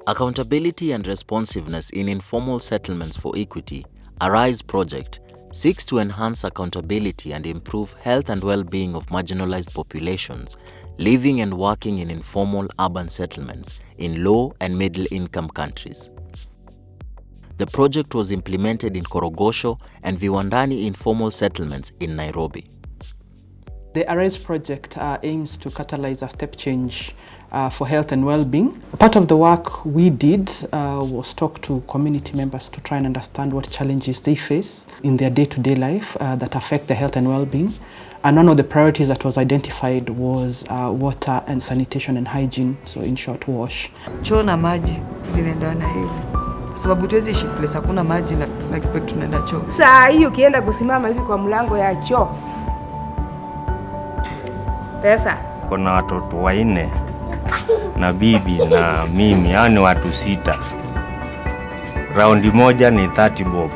Accountability and Responsiveness in Informal Settlements for Equity, ARISE project, seeks to enhance accountability and improve health and well-being of marginalized populations living and working in informal urban settlements in low and middle-income countries. The project was implemented in Korogocho and Viwandani informal settlements in Nairobi. The ARISE project aims to catalyze a step change for health and well-being. Part of the work we did was talk to community members to try and understand what challenges they face in their day-to-day life that affect their health and well-being. And one of the priorities that was identified was water and sanitation and hygiene, so in short, wash. Choo na maji zinaendana hivi. Sababu tuwezi ishi place hakuna maji na tuna expect tunaenda choo. Saa hiyo ukienda kusimama hivi kwa mlango ya choo. Pesa. Kuna watoto 4 na bibi na mimi, yani watu 6. Raundi moja ni 30 bob.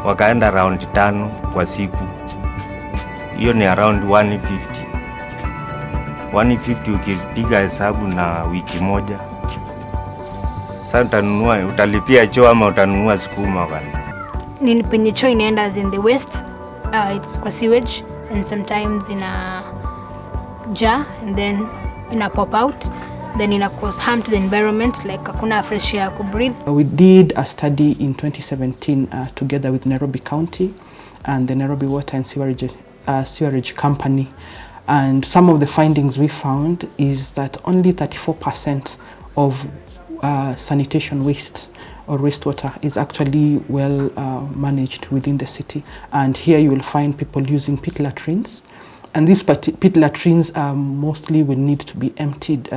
Wakaenda raundi 5 kwa siku. Hiyo ni around 150. 150 ukipiga hesabu na wiki moja. Sasa utanunua, utalipia choo ama utanunua sukuma gani? Nini penye choo inaenda as in the waste, it's kwa sewage and sometimes in a jar and then in a pop out, then ina cause harm to the environment, like hakuna fresh air to breathe. We did a study in 2017 together with Nairobi County and the Nairobi Water and Sewerage Company, and some of the findings we found is that only 34% of sanitation waste or wastewater is actually well managed within the city. And here you will find people using pit latrines, and these pit latrines mostly will need to be emptied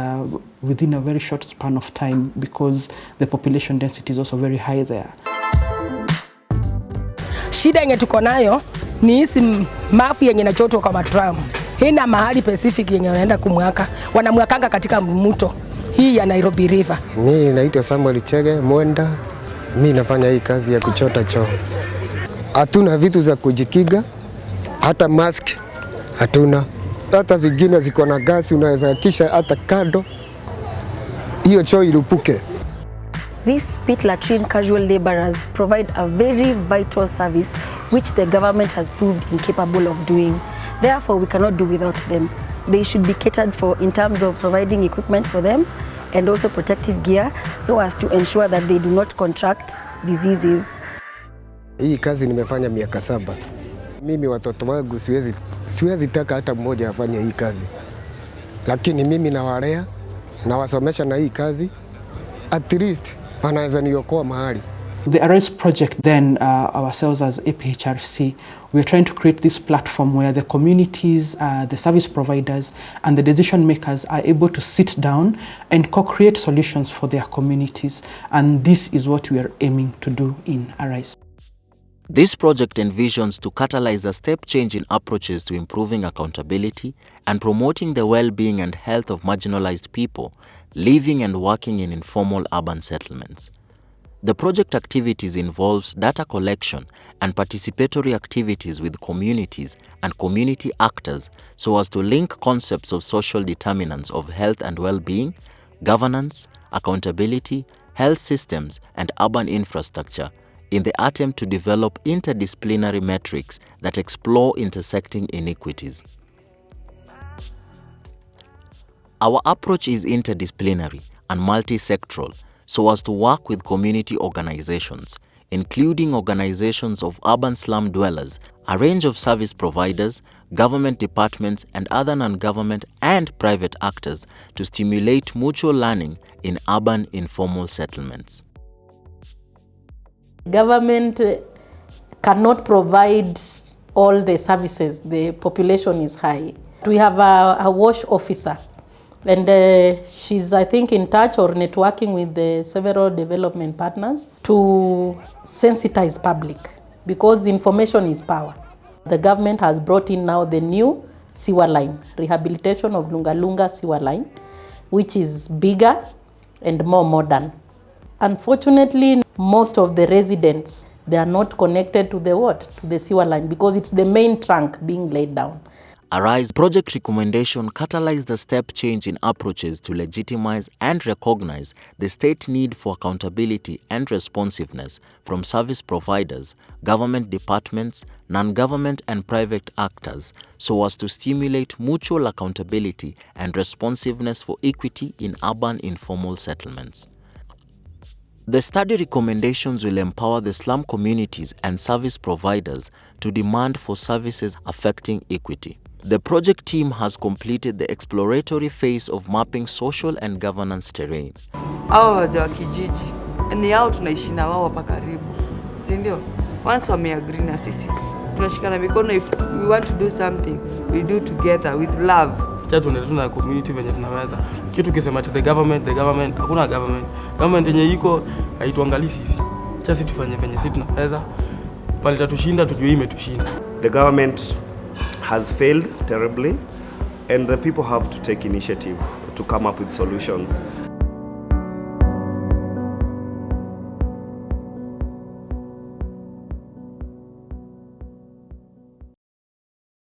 within a very short span of time because the population density is also very high there. Shida yenye tuko nayo ni hizi mafu yenye nachotwa kwa matramu. Hina mahali specific yenye wanaenda kumwaka. Wanamwakanga katika mto hii ya Nairobi River. Mimi naitwa Samuel Chege Mwenda. Mimi nafanya hii kazi ya kuchota choo. Hatuna vitu za kujikiga, hata mask hatuna. Hata zingine ziko na gasi, unaweza kisha hata kado hiyo choo irupuke. These pit latrine casual laborers provide a very vital service which the government has proved incapable of doing. Therefore, we cannot do without them. They should be catered for in terms of providing equipment for them and also protective gear so as to ensure that they do not contract diseases. Hii kazi nimefanya miaka 7. Mimi watoto wangu siwezi taka hata mmoja afanye hii kazi. Lakini mimi nawalea na wasomesha na hii kazi, at least wanaweza niokoa mahali. The ARISE project then, ourselves as APHRC, we are trying to create this platform where the communities, the service providers and the decision makers are able to sit down and co-create solutions for their communities. And this is what we are aiming to do in ARISE. This project envisions to catalyze a step change in approaches to improving accountability and promoting the well-being and health of marginalized people living and working in informal urban settlements. The project activities involves data collection and participatory activities with communities and community actors so as to link concepts of social determinants of health and well-being, governance, accountability, health systems, and urban infrastructure in the attempt to develop interdisciplinary metrics that explore intersecting inequities. Our approach is interdisciplinary and multi-sectoral so as to work with community organizations, including organizations of urban slum dwellers, a range of service providers, government departments, and other non-government and private actors to stimulate mutual learning in urban informal settlements. Government cannot provide all the services. The population is high. We have a wash officer, and she's, I think, in touch or networking with the several development partners to sensitize public, because information is power. The government has brought in now the new sewer line, rehabilitation of Lunga Lunga sewer line, which is bigger and more modern. Unfortunately, most of the residents, they are not connected to the sewer line because it's the main trunk being laid down. ARISE project recommendation catalyzed a step change in approaches to legitimize and recognize the state need for accountability and responsiveness from service providers, government departments, non-government and private actors, so as to stimulate mutual accountability and responsiveness for equity in urban informal settlements. The study recommendations will empower the slum communities and service providers to demand for services affecting equity. The project team has completed the exploratory phase of mapping social and governance terrain. Hawa wazee wa kijiji ni hao tunaishi na wao hapa karibu, si ndio? Once wameagree na sisi tunashikana mikono. If we want to do something, we do together with love. Cha tunatuna community venye tunaweza. Kitu kisema to the government, hakuna government. Government yenye iko haituangalii sisi. Cha sisi tufanye venye sisi tunaweza. Pale tatushinda tujue imetushinda. The government has failed terribly, and the people have to take initiative to come up with solutions.